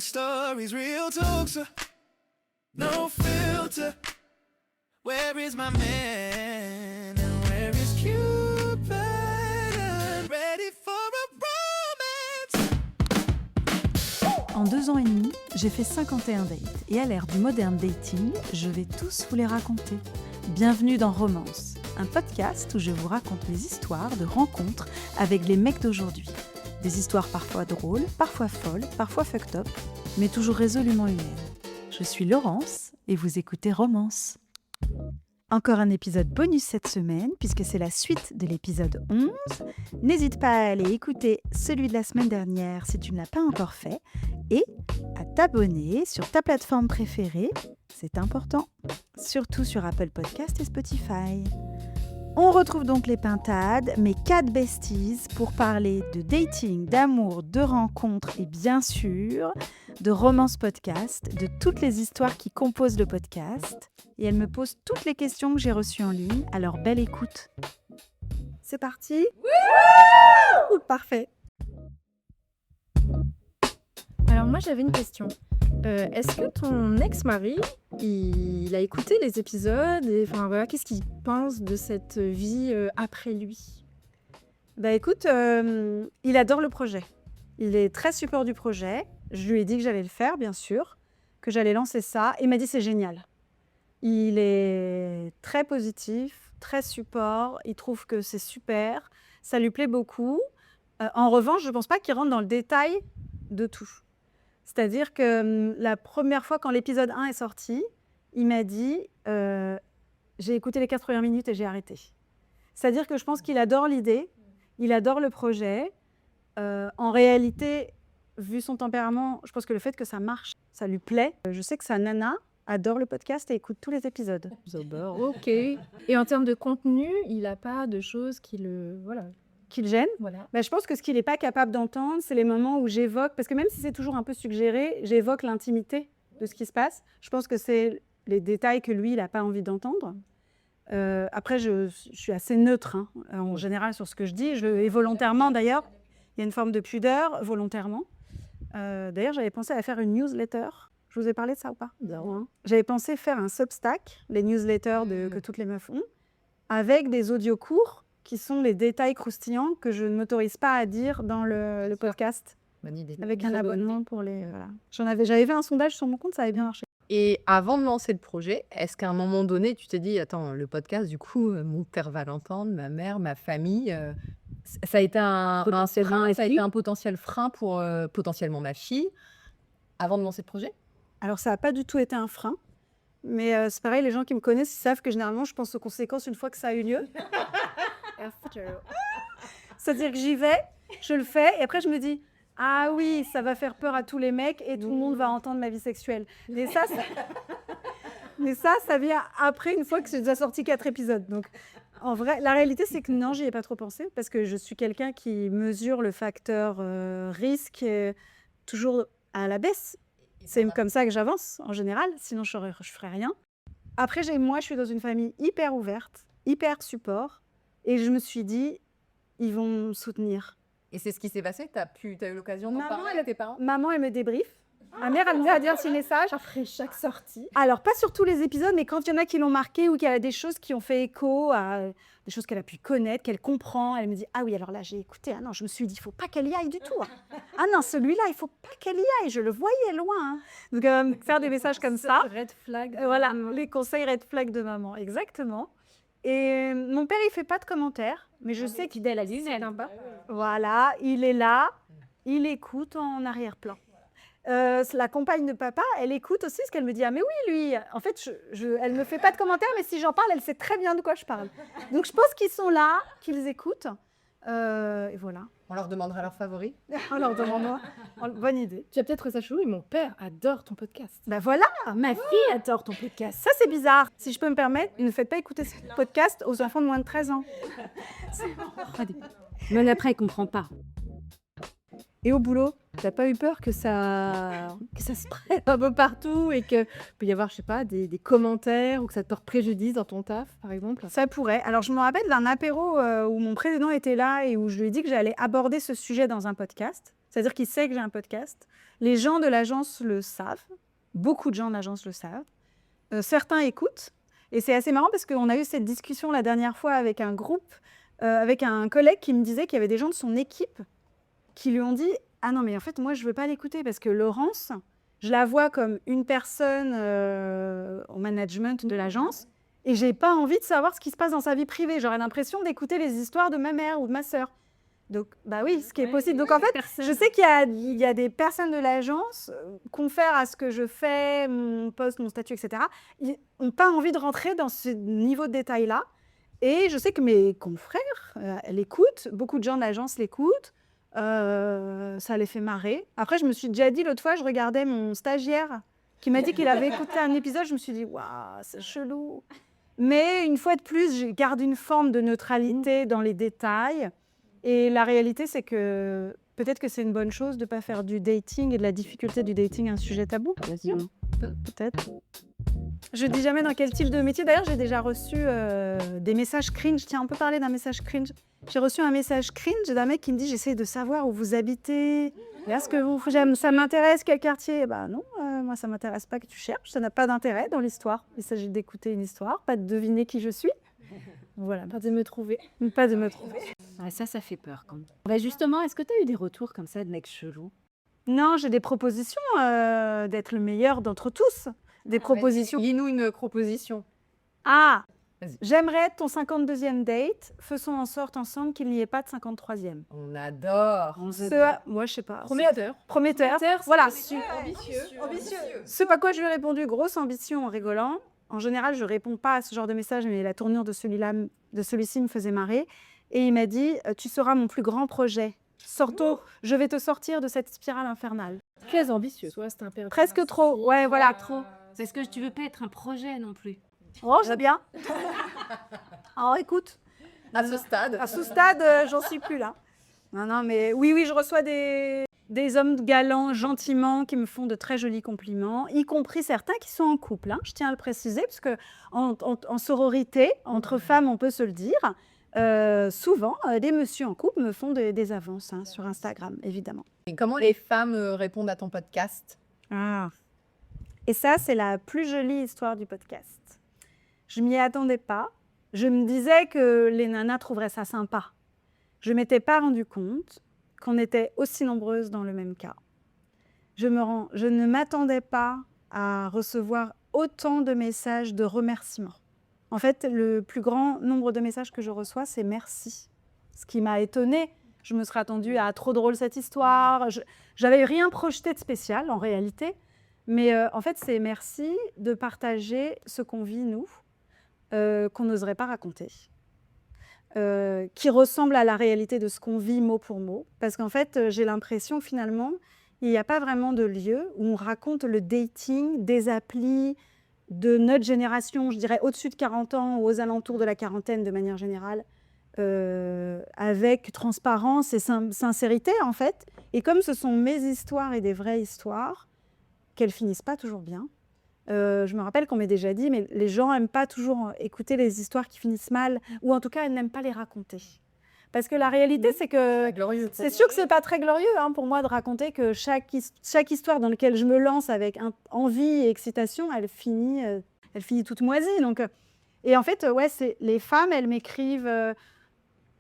Telling stories, real talk, so no filter. Where is my man? And where is Cupid? I'm ready for a romance. En 2 ans et demi, j'ai fait 51 dates. Et à l'ère du modern dating, je vais tous vous les raconter. Bienvenue dans Romance, un podcast où je vous raconte les histoires de rencontres avec les mecs d'aujourd'hui. Des histoires parfois drôles, parfois folles, parfois fucked up, mais toujours résolument humaines. Je suis Laurence et vous écoutez Romance. Encore un épisode bonus cette semaine, puisque c'est la suite de l'épisode 11. N'hésite pas à aller écouter celui de la semaine dernière si tu ne l'as pas encore fait, et à t'abonner sur ta plateforme préférée, c'est important, surtout sur Apple Podcast et Spotify. On retrouve donc les pintades, mes 4 besties, pour parler de dating, d'amour, de rencontres et bien sûr de Romance Podcast, de toutes les histoires qui composent le podcast. Et elles me posent toutes les questions que j'ai reçues en ligne, alors belle écoute. C'est parti. Parfait. Alors moi j'avais une question. Est-ce que ton ex-mari, il a écouté les épisodes et enfin voilà, qu'est-ce qu'il pense de cette vie après lui? Bah écoute, il adore le projet. Il est très support du projet. Je lui ai dit que j'allais le faire, bien sûr, que j'allais lancer ça. Il m'a dit c'est génial. Il est très positif, très support. Il trouve que c'est super. Ça lui plaît beaucoup. En revanche, je ne pense pas qu'il rentre dans le détail de tout. C'est-à-dire que la première fois, quand l'épisode 1 est sorti, il m'a dit j'ai écouté les 4 premières minutes et j'ai arrêté. C'est-à-dire que je pense qu'il adore l'idée, il adore le projet. En réalité, vu son tempérament, je pense que le fait que ça marche, ça lui plaît. Je sais que sa nana adore le podcast et écoute tous les épisodes. Ok. Et en termes de contenu, il n'a pas de choses qui le... Voilà. Qui le gêne. Voilà. Je pense que ce qu'il n'est pas capable d'entendre, c'est les moments où j'évoque, parce que même si c'est toujours un peu suggéré, j'évoque l'intimité de ce qui se passe. Je pense que c'est les détails que lui, il n'a pas envie d'entendre. Après, je suis assez neutre en général sur ce que je dis, et volontairement d'ailleurs. Il y a une forme de pudeur, volontairement. D'ailleurs, j'avais pensé à faire une newsletter. Je vous ai parlé de ça ou pas? Non. J'avais pensé faire un Substack, les newsletters que toutes les meufs ont, avec des audios courts qui sont les détails croustillants que je ne m'autorise pas à dire dans le podcast. Bonne idée. Avec un abonnement pour les... Voilà. J'avais fait un sondage sur mon compte, ça avait bien marché. Et avant de lancer le projet, est-ce qu'à un moment donné, tu t'es dit, attends, le podcast, du coup, mon père va l'entendre, ma mère, ma famille, ça a été un frein, ça a été un potentiel frein pour potentiellement ma fille, avant de lancer le projet? Alors, ça n'a pas du tout été un frein, mais c'est pareil, les gens qui me connaissent, ils savent que généralement, je pense aux conséquences une fois que ça a eu lieu. C'est-à-dire que j'y vais, je le fais, et après je me dis ah oui, ça va faire peur à tous les mecs et tout le monde va entendre ma vie sexuelle. Mais ça vient après, une fois que j'ai déjà sorti 4 épisodes. Donc en vrai, la réalité c'est que non, j'y ai pas trop pensé parce que je suis quelqu'un qui mesure le facteur risque toujours à la baisse. C'est comme ça que j'avance en général, sinon je ferais rien. Après, moi je suis dans une famille hyper ouverte, hyper support. Et je me suis dit, ils vont me soutenir. Et c'est ce qui s'est passé? T'as eu l'occasion d'en parler avec tes parents? Maman, elle me débriefe. Ma mère, elle me dit à dire ses messages. Après chaque sortie. Alors, pas sur tous les épisodes, mais quand il y en a qui l'ont marqué ou qu'il y a des choses qui ont fait écho à des choses qu'elle a pu connaître, qu'elle comprend, elle me dit ah oui, alors là, j'ai écouté. Ah non, je me suis dit, il ne faut pas qu'elle y aille du tout. Ah non, celui-là, il ne faut pas qu'elle y aille. Je le voyais loin. Donc, faire des messages comme ça. Red flag. Voilà, les conseils red flag de maman, exactement. Et mon père, il fait pas de commentaires, mais je sais qu'il est la lunette. Voilà, il est là, il écoute en arrière-plan. La compagne de papa, elle écoute aussi ce qu'elle me dit. Ah mais oui, lui, en fait, elle me fait pas de commentaires, mais si j'en parle, elle sait très bien de quoi je parle. Donc je pense qu'ils sont là, qu'ils écoutent. Et voilà. On leur demandera leurs favoris? On leur demandera. Bonne idée. Tu as peut-être trouvé ça chelou, mais mon père adore ton podcast. Ben voilà, ma fille adore ton podcast. Ça, c'est bizarre. Si je peux me permettre, ne faites pas écouter ce podcast aux enfants de moins de 13 ans. Même après, elle comprend pas. Et au boulot, t'as pas eu peur que ça se prenne un peu partout et que peut y avoir, je sais pas, des commentaires ou que ça te porte préjudice dans ton taf, par exemple? Ça pourrait. Alors, je me rappelle d'un apéro où mon président était là et où je lui ai dit que j'allais aborder ce sujet dans un podcast. C'est-à-dire qu'il sait que j'ai un podcast. Les gens de l'agence le savent. Beaucoup de gens de l'agence le savent. Certains écoutent. Et c'est assez marrant parce qu'on a eu cette discussion la dernière fois avec un groupe, avec un collègue qui me disait qu'il y avait des gens de son équipe qui lui ont dit « Ah non, mais en fait, moi, je ne veux pas l'écouter parce que Laurence, je la vois comme une personne au management de l'agence et je n'ai pas envie de savoir ce qui se passe dans sa vie privée. J'aurais l'impression d'écouter les histoires de ma mère ou de ma sœur. » Donc, bah oui, ce qui est possible. Donc, en fait, je sais qu'il y a des personnes de l'agence, confèrent à ce que je fais, mon poste, mon statut, etc., ils n'ont pas envie de rentrer dans ce niveau de détail-là. Et je sais que mes confrères l'écoutent, beaucoup de gens de l'agence l'écoutent, ça les fait marrer. Après, je me suis déjà dit, l'autre fois, je regardais mon stagiaire qui m'a dit qu'il avait écouté un épisode, je me suis dit, waouh, c'est chelou. Mais une fois de plus, je garde une forme de neutralité dans les détails. Et la réalité, c'est que peut-être que c'est une bonne chose de ne pas faire du dating et de la difficulté du dating un sujet tabou. Peut-être. Je dis jamais dans quel type de métier. D'ailleurs, j'ai déjà reçu des messages cringe. Tiens, on peut parler d'un message cringe. J'ai reçu un message cringe d'un mec qui me dit « J'essaie de savoir où vous habitez. Est-ce que ça m'intéresse quel quartier ?» Ben non, moi, ça ne m'intéresse pas que tu cherches. Ça n'a pas d'intérêt dans l'histoire. Il s'agit d'écouter une histoire, pas de deviner qui je suis. Voilà. Pas de me trouver. Pas de me trouver. Ouais, ça fait peur quand même. Bah justement, est-ce que tu as eu des retours comme ça de mecs chelous? Non, j'ai des propositions d'être le meilleur d'entre tous. Des propositions. Lis-nous une proposition. Ah, Vas-y. j'aimerais être ton 52e date. Faisons en sorte ensemble qu'il n'y ait pas de 53e. On adore. Moi, je sais pas. Prometteur. Prometteur. Prometteur, Voilà. Ambitieux. Ce à quoi je lui ai répondu, grosse ambition en rigolant. En général, je ne réponds pas à ce genre de message, mais la tournure de celui-ci me faisait marrer. Et il m'a dit « Tu seras mon plus grand projet. Je vais te sortir de cette spirale infernale. » Très ambitieux. Toi, c'est un père. Presque trop. Ouais, voilà. Trop. C'est ce que tu veux pas être un projet non plus. Oh, c'est bien. Oh, écoute. À ce stade. À ce stade, j'en suis plus là. Non, mais oui, je reçois des hommes galants, gentiment, qui me font de très jolis compliments, y compris certains qui sont en couple. Je tiens à le préciser, parce que en sororité, entre femmes, on peut se le dire. Souvent, des messieurs en couple me font des avances sur Instagram, évidemment. Et comment les femmes répondent à ton podcast? Et ça, c'est la plus jolie histoire du podcast. Je m'y attendais pas. Je me disais que les nanas trouveraient ça sympa. Je ne m'étais pas rendu compte qu'on était aussi nombreuses dans le même cas. Je ne m'attendais pas à recevoir autant de messages de remerciements. En fait, le plus grand nombre de messages que je reçois, c'est merci. Ce qui m'a étonnée. Je me serais attendue à trop drôle cette histoire. J'avais rien projeté de spécial en réalité. Mais en fait, c'est merci de partager ce qu'on vit, nous, qu'on n'oserait pas raconter. Qui ressemble à la réalité de ce qu'on vit mot pour mot. Parce qu'en fait, j'ai l'impression finalement, il n'y a pas vraiment de lieu où on raconte le dating des applis de notre génération, je dirais au-dessus de 40 ans ou aux alentours de la quarantaine de manière générale, avec transparence et sincérité en fait. Et comme ce sont mes histoires et des vraies histoires, qu'elles finissent pas toujours bien. Je me rappelle qu'on m'ait déjà dit, mais les gens n'aiment pas toujours écouter les histoires qui finissent mal, ou en tout cas, ils n'aiment pas les raconter. Parce que la réalité, c'est que c'est sûr que c'est pas très glorieux pour moi de raconter que chaque histoire dans laquelle je me lance avec envie et excitation, elle finit toute moisie. Donc, et en fait, les femmes, elles m'écrivent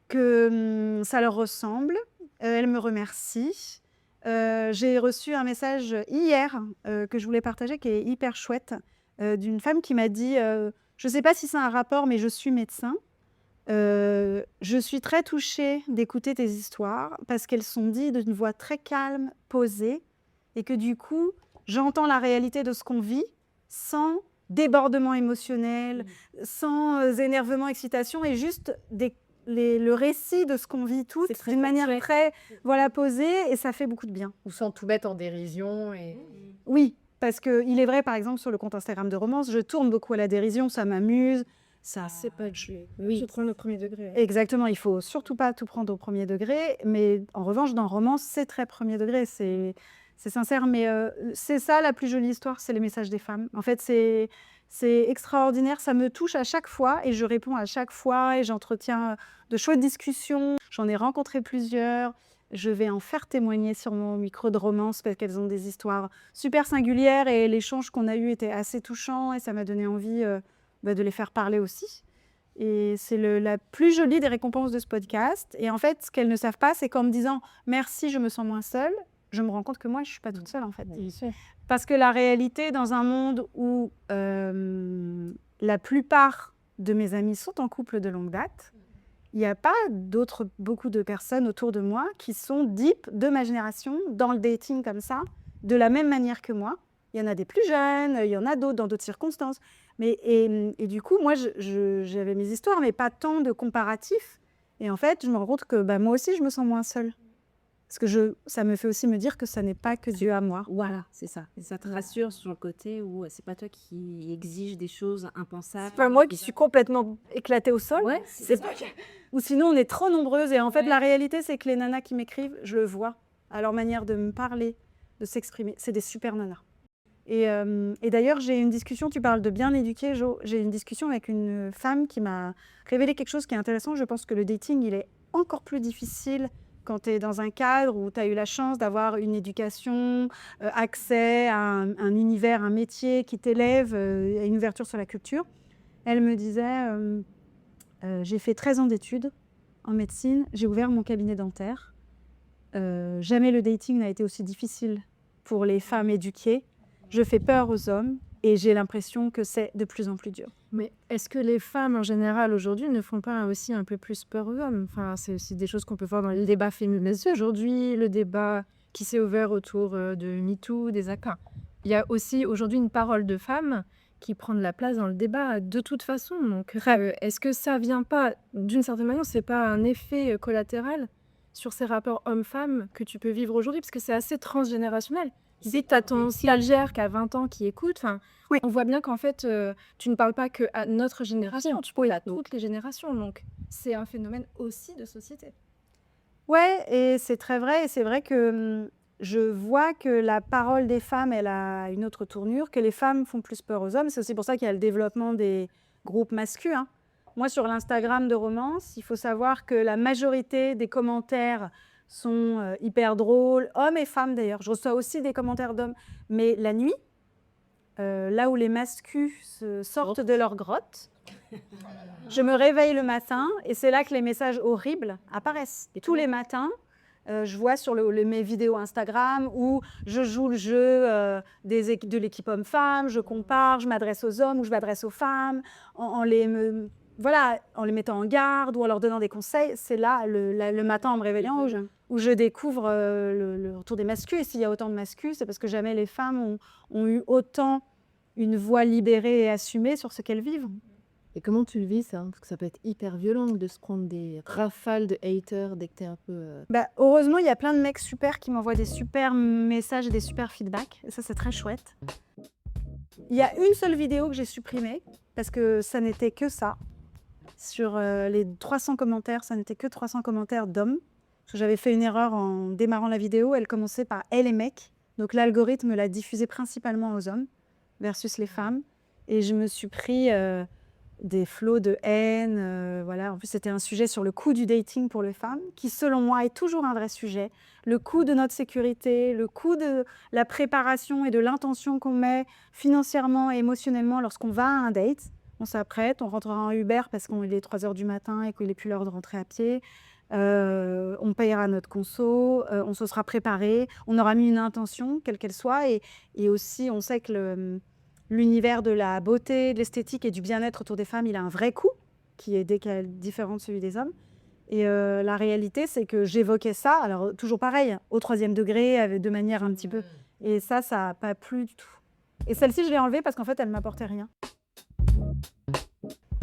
que ça leur ressemble, elles me remercient. J'ai reçu un message hier que je voulais partager, qui est hyper chouette, d'une femme qui m'a dit je ne sais pas si c'est un rapport, mais je suis médecin. Je suis très touchée d'écouter tes histoires parce qu'elles sont dites d'une voix très calme, posée, et que du coup, j'entends la réalité de ce qu'on vit sans débordement émotionnel, sans énervement, excitation, et juste le récit de ce qu'on vit toutes d'une manière très posée, et ça fait beaucoup de bien. Ou sans tout mettre en dérision. Oui, parce qu'il est vrai, par exemple, sur le compte Instagram de Romance, je tourne beaucoup à la dérision, ça m'amuse. Ça, C'est pas du Oui. je prends le premier degré. exactement, il faut surtout pas tout prendre au premier degré, mais en revanche, dans Romance, c'est très premier degré, c'est sincère, mais c'est ça la plus jolie histoire, c'est les messages des femmes. En fait, c'est extraordinaire, ça me touche à chaque fois et je réponds à chaque fois et j'entretiens de chouettes discussions. J'en ai rencontré plusieurs. Je vais en faire témoigner sur mon micro de Romance parce qu'elles ont des histoires super singulières et l'échange qu'on a eu était assez touchant et ça m'a donné envie de les faire parler aussi. Et c'est la plus jolie des récompenses de ce podcast. Et en fait, ce qu'elles ne savent pas, c'est qu'en me disant merci, je me sens moins seule, je me rends compte que moi, je ne suis pas toute seule en fait. Parce que la réalité, dans un monde où la plupart de mes amis sont en couple de longue date, il n'y a pas beaucoup de personnes autour de moi qui sont deep de ma génération dans le dating comme ça, de la même manière que moi. Il y en a des plus jeunes, il y en a d'autres dans d'autres circonstances. Et du coup, moi, j'avais mes histoires, mais pas tant de comparatifs. Et en fait, je me rends compte que moi aussi, je me sens moins seule. Parce que ça me fait aussi me dire que ça n'est pas que Dieu à moi. Voilà, c'est ça. Et ça te rassure sur le côté où c'est pas toi qui exige des choses impensables. C'est pas moi qui suis complètement éclatée au sol. Ouais, C'est pas Ou sinon, on est trop nombreuses. Et en fait, la réalité, c'est que les nanas qui m'écrivent, je le vois à leur manière de me parler, de s'exprimer. C'est des super nanas. Et d'ailleurs, j'ai une discussion, tu parles de bien éduquer, Jo. J'ai une discussion avec une femme qui m'a révélé quelque chose qui est intéressant. Je pense que le dating, il est encore plus difficile quand tu es dans un cadre où tu as eu la chance d'avoir une éducation, accès à un univers, un métier qui t'élève, à une ouverture sur la culture. Elle me disait, j'ai fait 13 ans d'études en médecine, j'ai ouvert mon cabinet dentaire. Jamais le dating n'a été aussi difficile pour les femmes éduquées. Je fais peur aux hommes et j'ai l'impression que c'est de plus en plus dur. Mais est-ce que les femmes en général aujourd'hui ne font pas aussi un peu plus peur aux hommes? Enfin, c'est aussi des choses qu'on peut voir dans le débat féministe aujourd'hui, le débat qui s'est ouvert autour de MeToo, des ACA. Il y a aussi aujourd'hui une parole de femme qui prend de la place dans le débat de toute façon. Donc, est-ce que ça vient pas, d'une certaine manière, c'est pas un effet collatéral sur ces rapports hommes-femmes que tu peux vivre aujourd'hui? Parce que c'est assez transgénérationnel. Si tu as ton stagiaire qui a 20 ans qui écoute, Oui. on voit bien qu'en fait, tu ne parles pas qu'à notre génération, tu parles à toutes les générations. Donc, c'est un phénomène aussi de société. Ouais, et c'est très vrai. Et c'est vrai que je vois que la parole des femmes, elle a une autre tournure, que les femmes font plus peur aux hommes. C'est aussi pour ça qu'il y a le développement des groupes masculins. Moi, sur l'Instagram de Romance, il faut savoir que la majorité des commentaires sont hyper drôles, hommes et femmes d'ailleurs. Je reçois aussi des commentaires d'hommes. Mais la nuit, là où les mascus sortent de leur grotte, je me réveille le matin et c'est là que les messages horribles apparaissent. Et tous les matins, je vois sur mes vidéos Instagram où je joue le jeu de l'équipe homme-femme, je compare, je m'adresse aux hommes ou je m'adresse aux femmes, en les mettant en garde ou en leur donnant des conseils. C'est là, le matin en me réveillant, où je découvre le retour des mascus. Et s'il y a autant de mascus, c'est parce que jamais les femmes ont eu autant une voix libérée et assumée sur ce qu'elles vivent. Et comment tu le vis, ça? Parce que ça peut être hyper violent de se prendre des rafales de haters dès que t'es un peu... Heureusement, il y a plein de mecs super qui m'envoient des super messages et des super feedbacks. Et ça, c'est très chouette. Il y a une seule vidéo que j'ai supprimée, parce que ça n'était que ça. Sur les 300 commentaires, ça n'était que 300 commentaires d'hommes. Parce que j'avais fait une erreur en démarrant la vidéo. Elle commençait par « elle et mec ». Donc l'algorithme l'a diffusée principalement aux hommes versus les femmes. Et je me suis pris des flots de haine. Voilà. En plus, c'était un sujet sur le coût du dating pour les femmes, qui selon moi est toujours un vrai sujet. Le coût de notre sécurité, le coût de la préparation et de l'intention qu'on met financièrement et émotionnellement lorsqu'on va à un date. On s'apprête, on rentrera en Uber parce qu'il est 3 h du matin et qu'il n'est plus l'heure de rentrer à pied. On payera notre conso, on se sera préparé, on aura mis une intention, quelle qu'elle soit. Et aussi, on sait que l'univers de la beauté, de l'esthétique et du bien-être autour des femmes, il a un vrai coût qui est différent de celui des hommes. Et la réalité, c'est que j'évoquais ça, alors toujours pareil, au 3e degré, de manière un petit peu... Et ça n'a pas plu du tout. Et celle-ci, je l'ai enlevée parce qu'en fait, elle ne m'apportait rien.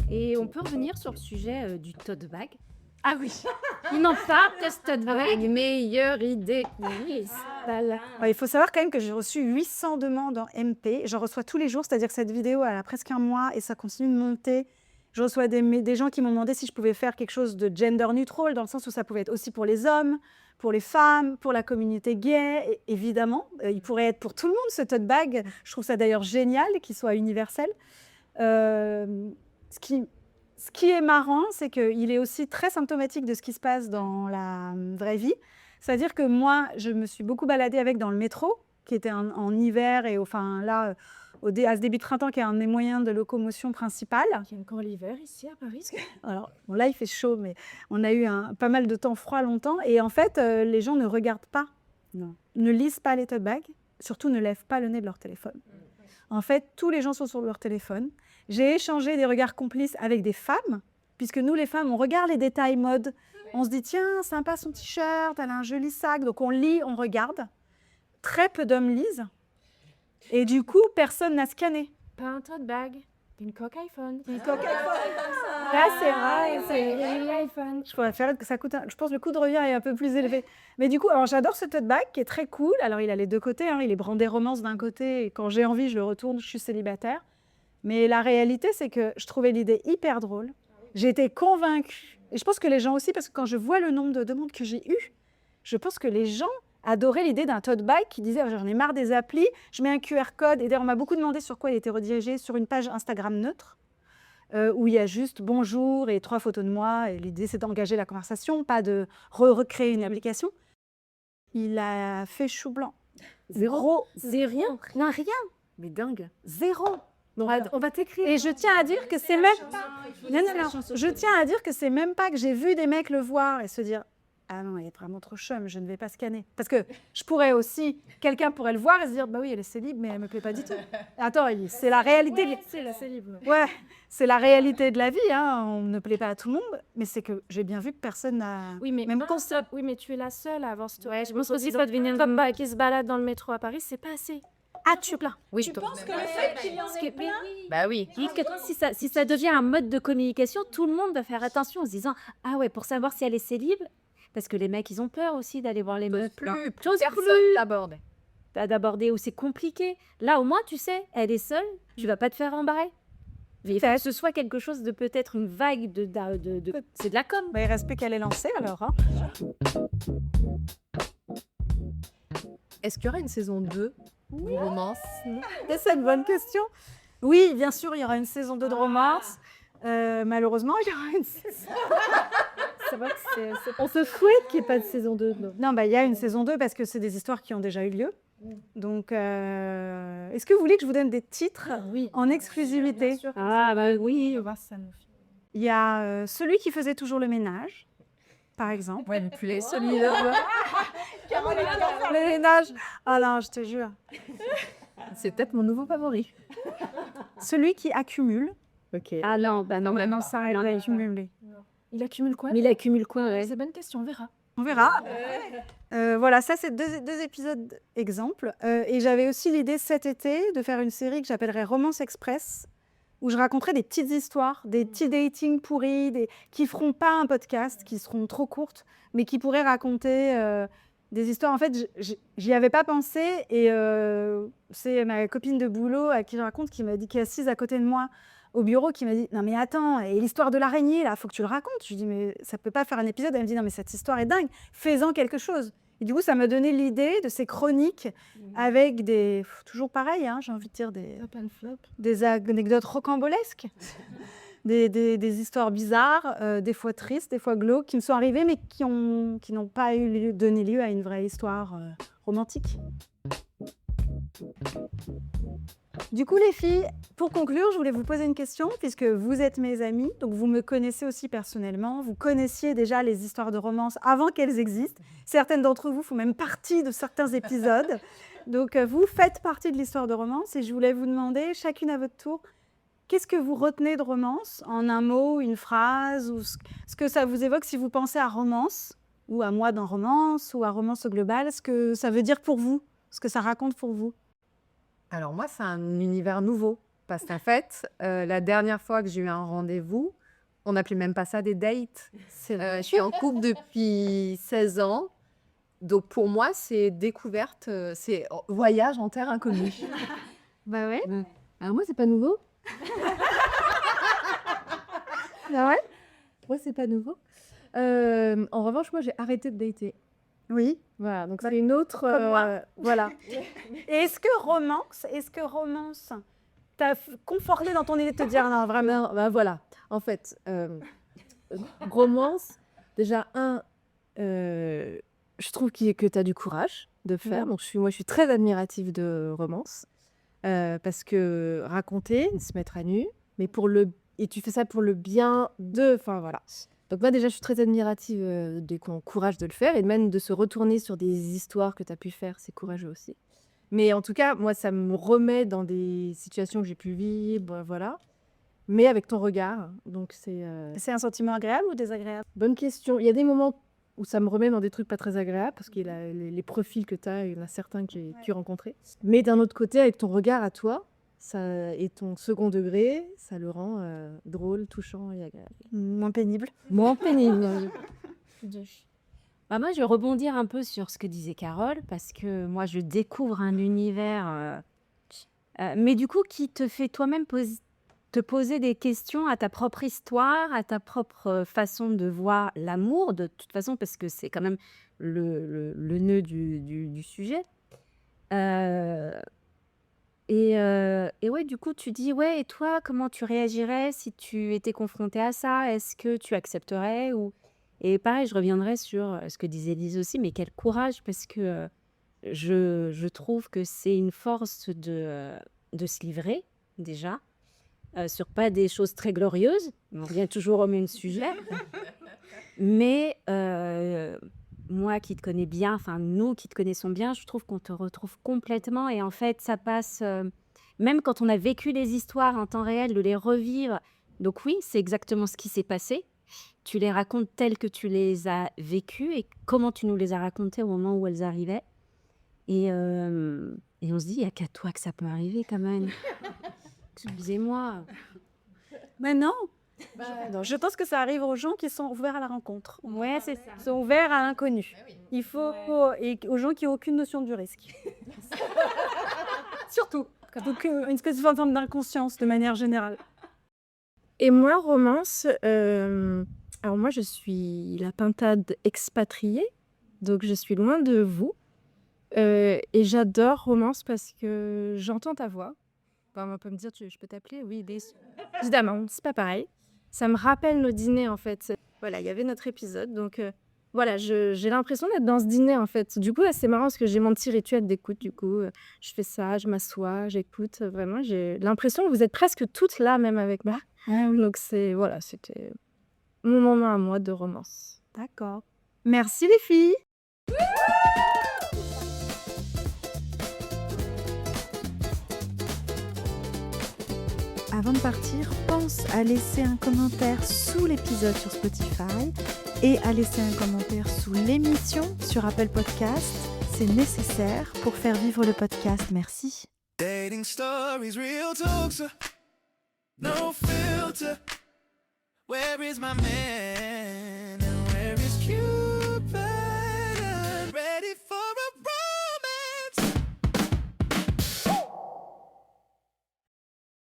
Et on peut revenir sur le sujet du tote bag. Ah oui, On en parle de ce tote bag. meilleure idée. Voilà. Il faut savoir quand même que j'ai reçu 800 demandes en MP. J'en reçois tous les jours, c'est-à-dire que cette vidéo, elle a presque un mois et ça continue de monter. Je reçois des gens qui m'ont demandé si je pouvais faire quelque chose de gender neutral, dans le sens où ça pouvait être aussi pour les hommes, pour les femmes, pour la communauté gay. Et évidemment, il pourrait être pour tout le monde, ce tote bag. Je trouve ça d'ailleurs génial qu'il soit universel. Ce qui est marrant, c'est qu'il est aussi très symptomatique de ce qui se passe dans la vraie vie. C'est-à-dire que moi, je me suis beaucoup baladée avec dans le métro, qui était en hiver, et enfin là, à ce début de printemps, qui est un des moyens de locomotion principal. Il y a encore l'hiver ici à Paris. Alors bon, là, il fait chaud, mais on a eu pas mal de temps froid longtemps. Et en fait, les gens ne regardent pas, ne lisent pas les tote bags, surtout ne lèvent pas le nez de leur téléphone. En fait, tous les gens sont sur leur téléphone. J'ai échangé des regards complices avec des femmes, puisque nous, les femmes, on regarde les détails mode. On se dit, tiens, sympa son t-shirt, elle a un joli sac. Donc on lit, on regarde. Très peu d'hommes lisent. Et du coup, personne n'a scanné. Pas un tote bag, une coque iPhone. Une coque iPhone. Là, c'est vrai, c'est l'iPhone. Je pourrais faire que ça coûte. Je pense que le coût de revient est un peu plus élevé. Mais du coup, alors j'adore ce tote bag qui est très cool. Alors il a les deux côtés. Il est brandé romance d'un côté. Et quand j'ai envie, je le retourne. Je suis célibataire. Mais la réalité, c'est que je trouvais l'idée hyper drôle. J'ai été convaincue. Et je pense que les gens aussi, parce que quand je vois le nombre de demandes que j'ai eues, je pense que les gens adoraient l'idée d'un tote bag qui disait « j'en ai marre des applis, je mets un QR code ». Et d'ailleurs, on m'a beaucoup demandé sur quoi il était redirigé, sur une page Instagram neutre, où il y a juste « bonjour » et 3 photos de moi. Et l'idée, c'est d'engager la conversation, pas de recréer une application. Il a fait chou blanc. Zéro. C'est rien. Non, rien. Mais dingue. Zéro. On va t'écrire. Et je tiens à dire que c'est même non. Je tiens à dire que c'est même pas que j'ai vu des mecs le voir et se dire ah non, elle est vraiment trop chum, je ne vais pas scanner. Parce que je pourrais aussi, quelqu'un pourrait le voir et se dire bah oui, elle est célib, mais elle me plaît pas du tout. Attends, c'est la réalité. Ouais, c'est la célib. Ouais, c'est la réalité de la vie. Hein. On ne plaît pas à tout le monde, mais c'est que j'ai bien vu que personne n'a. Oui, mais même oui, mais tu es la seule à avoir ce. Ouais, je pense pense aussi aussi pas devenir une femme qui se balade dans le métro à Paris, c'est pas assez. Ah, tu plains. Oui, Tu penses que le fait qu'il y en ait plein. Bah oui. Je pense que si ça devient un mode de communication, tout le monde va faire attention en se disant ah ouais, pour savoir si elle est célib, parce que les mecs ils ont peur aussi d'aller voir les meufs. Personne l'aborde. D'aborder où c'est compliqué. Là au moins tu sais, elle est seule, tu vas pas te faire embarrer. Il faut que ce soit quelque chose de peut-être une vague de c'est de la com. Bah, il reste plus qu'à les lancer alors. Hein. Est-ce qu'il y aura une saison 2 de romance? C'est une bonne question. Oui, bien sûr, il y aura une saison 2 de romance. Malheureusement, il y aura une saison. C'est vrai que on se souhaite qu'il n'y ait pas de saison 2. Non, bah, il y a une saison 2 parce que c'est des histoires qui ont déjà eu lieu. Donc, est-ce que vous voulez que je vous donne des titres en exclusivité? Ah bah oui. Il y a celui qui faisait toujours le ménage, par exemple. Ouais, mais plus les celui-là. Le ménage. Ah non, je te jure. C'est peut-être mon nouveau favori. Celui qui accumule. Ok. Ah non, bah non, maintenant ça, elle en a Accumulé. Il accumule quoi? Mais il accumule quoi, ouais. C'est une bonne question, on verra. On verra. Voilà, ça c'est deux épisodes exemples. Et j'avais aussi l'idée cet été de faire une série que j'appellerais Romance Express, où je raconterais des petites histoires, des petits dating pourris, qui ne feront pas un podcast, qui seront trop courtes, mais qui pourraient raconter des histoires. En fait, j'y avais pas pensé et c'est ma copine de boulot à qui je raconte qui m'a dit, qui est assise à côté de moi au bureau, qui m'a dit non mais attends, et l'histoire de l'araignée là, faut que tu le racontes. Je lui dis mais ça peut pas faire un épisode. Elle me dit non mais cette histoire est dingue, fais-en quelque chose. Et du coup ça m'a donné l'idée de ces chroniques avec des toujours pareil, hein, j'ai envie de dire des anecdotes rocambolesques, des histoires bizarres, des fois tristes, des fois glauques, qui me sont arrivées mais qui n'ont pas donné lieu à une vraie histoire romantique. Du coup, les filles, pour conclure, je voulais vous poser une question, puisque vous êtes mes amies, donc vous me connaissez aussi personnellement, vous connaissiez déjà les histoires de romance avant qu'elles existent. Certaines d'entre vous font même partie de certains épisodes. Donc, vous faites partie de l'histoire de romance et je voulais vous demander, chacune à votre tour, qu'est-ce que vous retenez de romance, en un mot, une phrase, ou ce que ça vous évoque si vous pensez à romance, ou à moi dans romance, ou à romance au global, ce que ça veut dire pour vous, ce que ça raconte pour vous. Alors moi, c'est un univers nouveau. Parce qu'en fait, la dernière fois que j'ai eu un rendez-vous, on n'appelait même pas ça des dates. Je suis en couple depuis 16 ans. Donc pour moi, c'est découverte, c'est voyage en terre inconnue. Bah ouais. Alors moi, c'est pas nouveau. Ah ouais? Moi, c'est pas nouveau. En revanche, moi, j'ai arrêté de dater. Oui. Voilà, donc c'est une autre. Comme moi. Voilà. Et est-ce que romance t'a conforté dans ton idée de te dire non, vraiment? Non, bah voilà. En fait, romance, déjà, je trouve que tu as du courage de faire. Donc, moi, je suis très admirative de romance. Parce que raconter, se mettre à nu, mais et tu fais ça pour le bien de. Enfin, voilà. Donc, moi, déjà, je suis très admirative du courage de le faire et même de se retourner sur des histoires que tu as pu faire, c'est courageux aussi. Mais en tout cas, moi, ça me remet dans des situations que j'ai pu vivre, voilà. Mais avec ton regard. Donc, C'est un sentiment agréable ou désagréable? bonne question. Il y a des moments où ça me remet dans des trucs pas très agréables parce que les profils que tu as, il y en a certains que j'ai pu rencontrer. Mais d'un autre côté, avec ton regard à toi, ça et ton second degré, ça le rend drôle, touchant et agréable. Moins pénible. Moins pénible. Bah, moi, je vais rebondir un peu sur ce que disait Carole, parce que moi, je découvre un univers, mais du coup, qui te fait toi-même te poser des questions à ta propre histoire, à ta propre façon de voir l'amour, de toute façon, parce que c'est quand même le nœud du sujet. Euh, et ouais, du coup, tu dis, ouais, et toi, comment tu réagirais si tu étais confronté à ça? Est-ce que tu accepterais ou... Et pareil, je reviendrai sur ce que disait Lise aussi, mais quel courage, parce que je trouve que c'est une force de se livrer, déjà, sur pas des choses très glorieuses. On revient toujours au même sujet. Mais moi qui te connais bien, enfin nous qui te connaissons bien, je trouve qu'on te retrouve complètement. Et en fait, ça passe, même quand on a vécu les histoires en temps réel, de les revivre. Donc oui, c'est exactement ce qui s'est passé. Tu les racontes telles que tu les as vécues et comment tu nous les as racontées au moment où elles arrivaient. Et on se dit, il n'y a qu'à toi que ça peut arriver quand même. Excusez-moi. Mais non. Je pense que ça arrive aux gens qui sont ouverts à la rencontre. Ouais, c'est ça. Ils sont ouverts à l'inconnu. Il faut et aux gens qui n'ont aucune notion du risque. Surtout. Donc une espèce de forme d'inconscience de manière générale. Et moi, romance, alors moi, je suis la pintade expatriée, donc je suis loin de vous. Et j'adore romance parce que j'entends ta voix. Enfin, on peut me dire, je peux t'appeler? Oui, évidemment, c'est pas pareil. Ça me rappelle nos dîners, en fait. Voilà, il y avait notre épisode, donc voilà, j'ai l'impression d'être dans ce dîner, en fait. Du coup, là, c'est marrant parce que j'ai mon petit rituel d'écoute, du coup. Je fais ça, je m'assois, j'écoute. Vraiment, j'ai l'impression que vous êtes presque toutes là, même avec moi. Donc, voilà, c'était mon moment à moi de romance. D'accord. Merci les filles. Avant de partir, pense à laisser un commentaire sous l'épisode sur Spotify et à laisser un commentaire sous l'émission sur Apple Podcast. C'est nécessaire pour faire vivre le podcast. Merci. Dating stories, real talks, no filter. Where is my man?